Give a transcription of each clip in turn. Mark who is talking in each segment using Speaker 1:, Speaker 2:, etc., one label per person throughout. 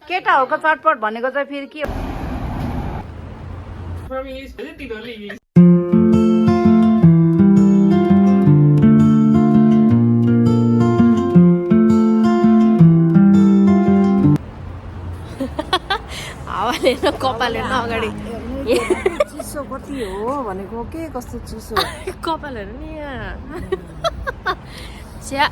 Speaker 1: केटाहरूको चटपट भनेको चाहिँ फेरि के हो? हावाले न कपालले न अगाडि
Speaker 2: चिसो कति हो भनेको के कस्तो चिसो
Speaker 1: कपालहरू नि यहाँ च्या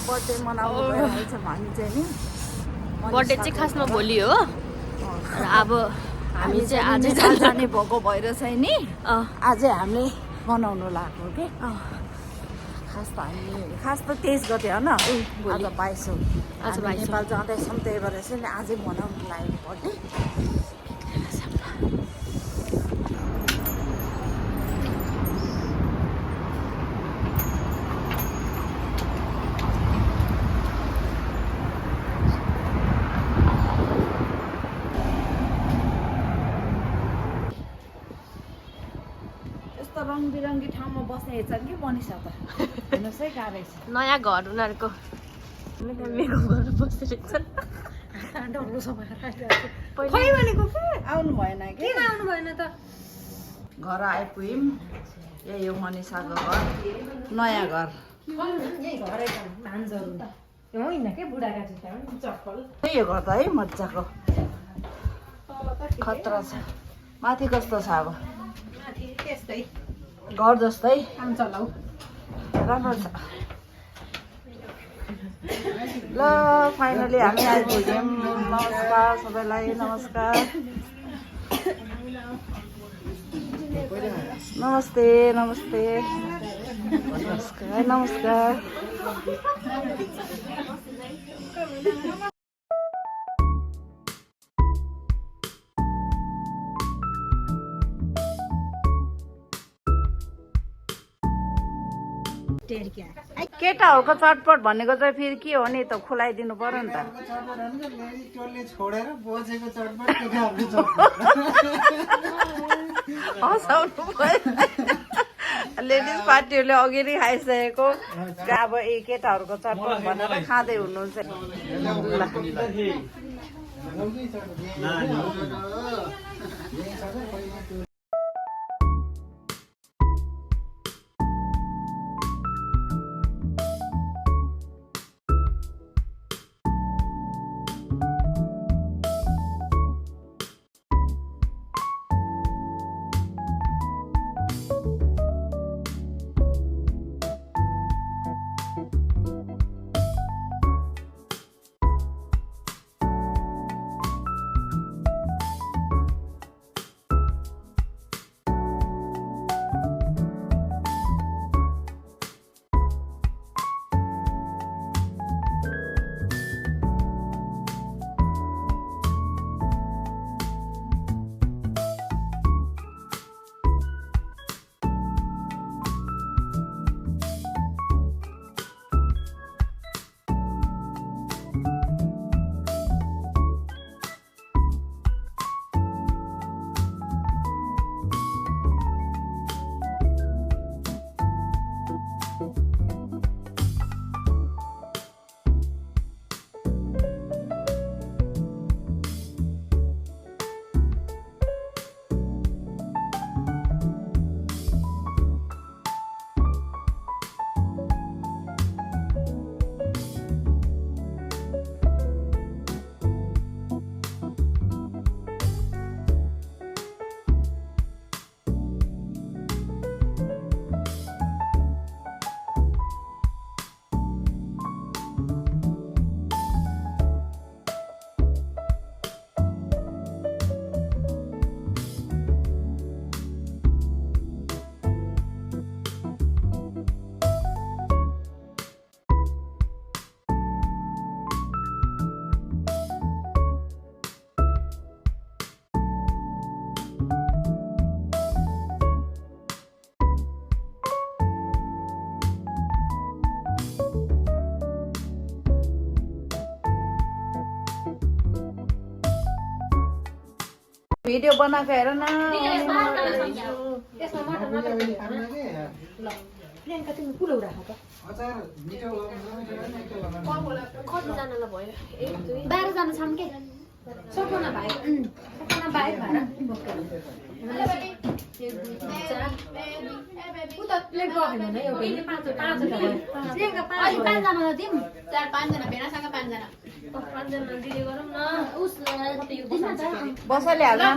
Speaker 2: बर्थडे मनाउनु भइरहेछ हामी चाहिँ नि
Speaker 1: बर्थडे चाहिँ खासमा भोलि हो अब हामी चाहिँ आजै
Speaker 2: जाने भएको भएर चाहिँ नि आजै हामीले मनाउनु लाग्यो के खास त 23 गते हो न आज 22 हो आज नेपाल जाँदैछौँ त्यही भएर चाहिँ आजै मनाउनु लागेको बर्थडे रङ बिरङ्गी ठाउँमा बस्ने छन् कि मनिषा त हेर्नुहोस् है गाह्रै छ
Speaker 1: नयाँ घर उनीहरूको मेकअप गरेर बसिरहेछन्
Speaker 2: खै भनेको के आउनु भएन कि
Speaker 1: आउनु भएन त
Speaker 2: घर आइपुग्यौँ यही हो मनिषाको घर नयाँ घर त्यही हो घर त है मजाको खतरा छ माथि कस्तो छ अब घर जस्तै राम्रो छ ल फाइनली हामी आइपुग्यौँ नमस्कार सबैलाई नमस्कार नमस्ते नमस्ते नमस्कार नमस्कार केटाहरूको चटपट भनेको चाहिँ फेरि के हो नि त खुलाइदिनु पर्यो नि त हँसाउनु भयो लेडिज पार्टीहरूले अघि नै खाइसकेको अब ए केटाहरूको चटपट भनेर खाँदै हुनुहुन्छ भिडियो बनाएको हेर न
Speaker 1: प्रियङ्का तिमी पुलाउ राख त कतिजनालाई भयो 1 2 12 जना छन् के
Speaker 2: बसाले हाल्नु न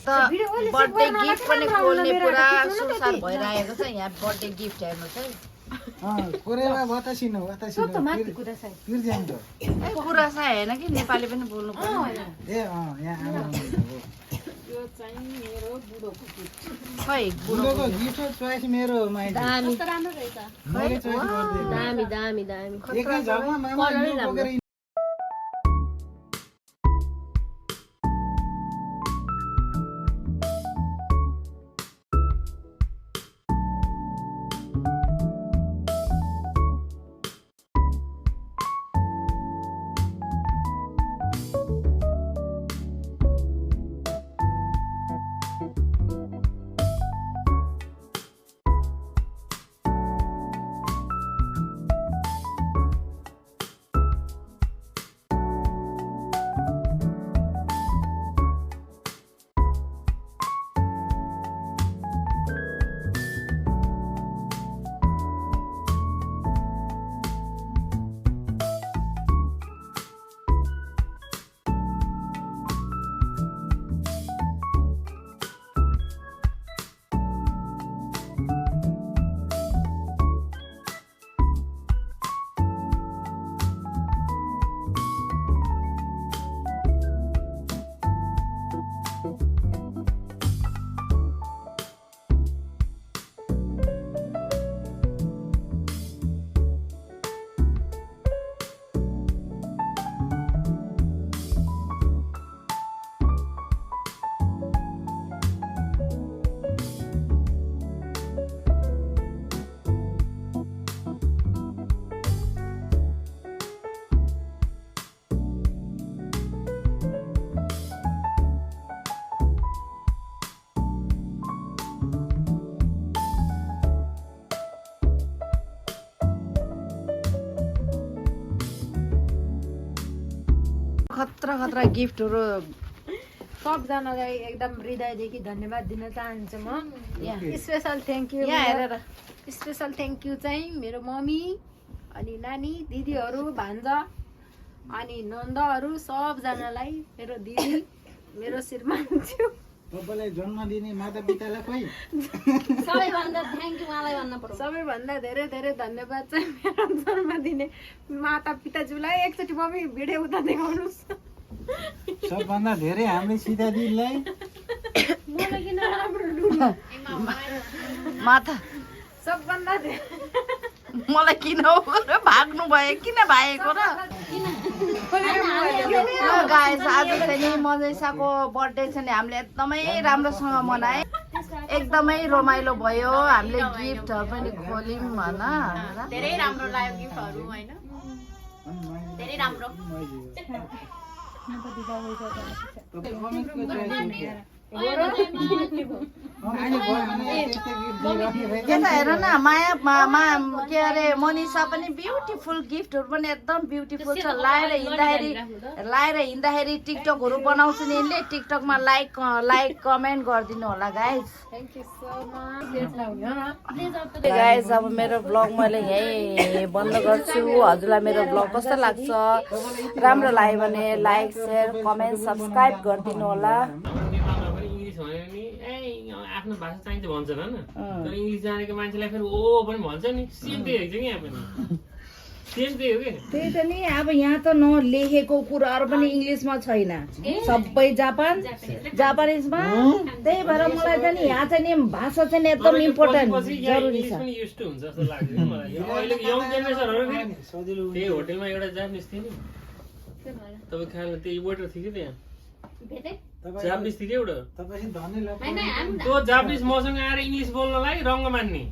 Speaker 2: बर्थडे गिफ्ट पनि खोल्ने पुरा सुरसार भइरहेको छ यहाँ बर्थडे गिफ्ट हेर्नुहोस् है कुरासा होइन कि नेपाली पनि बोल्नु पर्यो खै बुढोको
Speaker 3: गिफ्ट चोइस मेरो
Speaker 1: दामी दामी दामी दामी
Speaker 3: एकै झगमा मामा यो बोकेर
Speaker 2: खतरा खतरा गिफ्टहरु
Speaker 4: सबजनालाई एकदम हृदयदेखि धन्यवाद दिन चाहन्छु म स्पेशल थ्याङ्क यू
Speaker 2: यहाँ हेरेर
Speaker 4: स्पेशल थ्याङ्क यू चाहिँ मेरो मम्मी अनि नानी दिदीहरू भान्जा अनि नन्दहरू सबजनालाई मेरो दिदी मेरो श्रीमान ज्यू
Speaker 3: तपाईलाई जन्म दिने मातापितालाई खोइ
Speaker 1: सबैभन्दा थ्याङ्क यू मलाई भन्न पर्छ
Speaker 4: सबैभन्दा धेरै धेरै धन्यवाद चाहिँ मेरो जन्म दिने मातापिताज्यूलाई एकचोटि मम्मी भिडियो उता देखाउनुहोस्
Speaker 3: सबभन्दा धेरै हामीले सीता दिदीलाई
Speaker 4: मलाई किन राम्रो
Speaker 2: माता
Speaker 4: सबभन्दा धेरै
Speaker 2: मलाई किन भाग्नु भयो किन भागेको र गाइस आज चाहिँ नि मजेसाको बर्थडे चाहिँ हामीले एकदमै राम्रोसँग मनाए एकदमै रमाइलो भयो हामीले गिफ्टहरु पनि खोल्यौं हैन
Speaker 1: धेरै राम्रो लाग्यो गिफ्टहरु हैन धेरै राम्रो
Speaker 2: यता हेर न माया के अरे मनिषा पनि ब्युटिफुल गिफ्टहरु पनि एकदम ब्युटिफुल छ लाएर हिँड्दाखेरि टिकटकहरु बनाउँछु नि यिनले टिकटकमा लाइक कमेन्ट गरिदिनु होला guys
Speaker 4: thank you so much
Speaker 2: guys अब मेरो ब्लग मैले यही बन्द गर्छु हजुरलाई मेरो ब्लग कस्तो लाग्छ राम्रो लाग्यो भने लाइक शेयर कमेन्ट सब्स्क्राइब गरिदिनु होला
Speaker 5: आफ्नो भाषा चाहिन्छ भन्छन् हैन तर इङ्ग्लिस जानेको मान्छेलाई फेरि ओ पनि भन्छ नि सेम त्यही हुन्छ कि यहाँ पनि सेम त्यही हो कि
Speaker 2: त्यही त नि अब यहाँ त नलेखेको कुराहरू पनि इङ्ग्लिसमा छैन सबै जापानिजमा त्यही भएर मलाई चाहिँ नि यहाँ चाहिँ नि भाषा चाहिँ नि एकदम इम्पोर्टेन्ट जरुरी छ
Speaker 5: पनि युज टु हुन्छ जस्तो लाग्छ कि मलाई यो अहिलेको यङ जेनेरेसनहरू त्यही होटेलमा एउटा जापानिज थियो नि तपाईँ खाना त्यही वेटर थियो कि त्यहाँ जापानिज थियो कि एउटा
Speaker 3: तपाईँ धनी लोक
Speaker 5: त्यो जापानिज मसँग आएर इङ्ग्लिस बोल्नलाई रङ्ग मान्ने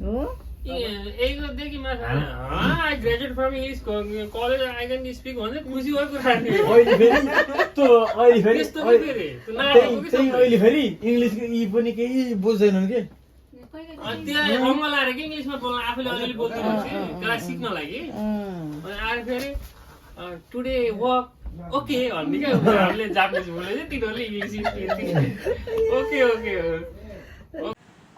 Speaker 2: हो
Speaker 5: एकदेखि माथि I graduate from English college I can speak भन्दै खुसी भएको कुरा
Speaker 6: अहिले फेरि त्यो अहिले फेरि
Speaker 5: त्यस्तो पनि फेरि त्यो नाटकको कि
Speaker 6: त्यही अहिले फेरि इङ्ग्लिसको यी पनि केही बुझ्दैनन् के
Speaker 5: त्यहाँ रङ्ग लाएर कि इङ्ग्लिसमा बोल्न आफूले अलिअलि बोल्नु क्लास सिक्नलाई कि अनि आएर फेरि टुडे वर्क ओके भन्ने क्या हामीले जापानिज बोले चाहिँ तिनीहरूले इङ्ग्लिस ओके ओके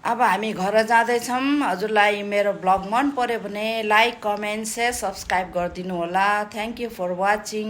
Speaker 2: अब हामी घर जाँदैछौँ हजुरलाई मेरो ब्लग मन पर्यो भने लाइक कमेन्ट सेयर सब्सक्राइब गरिदिनु होला थ्याङ्क यू फर वाचिङ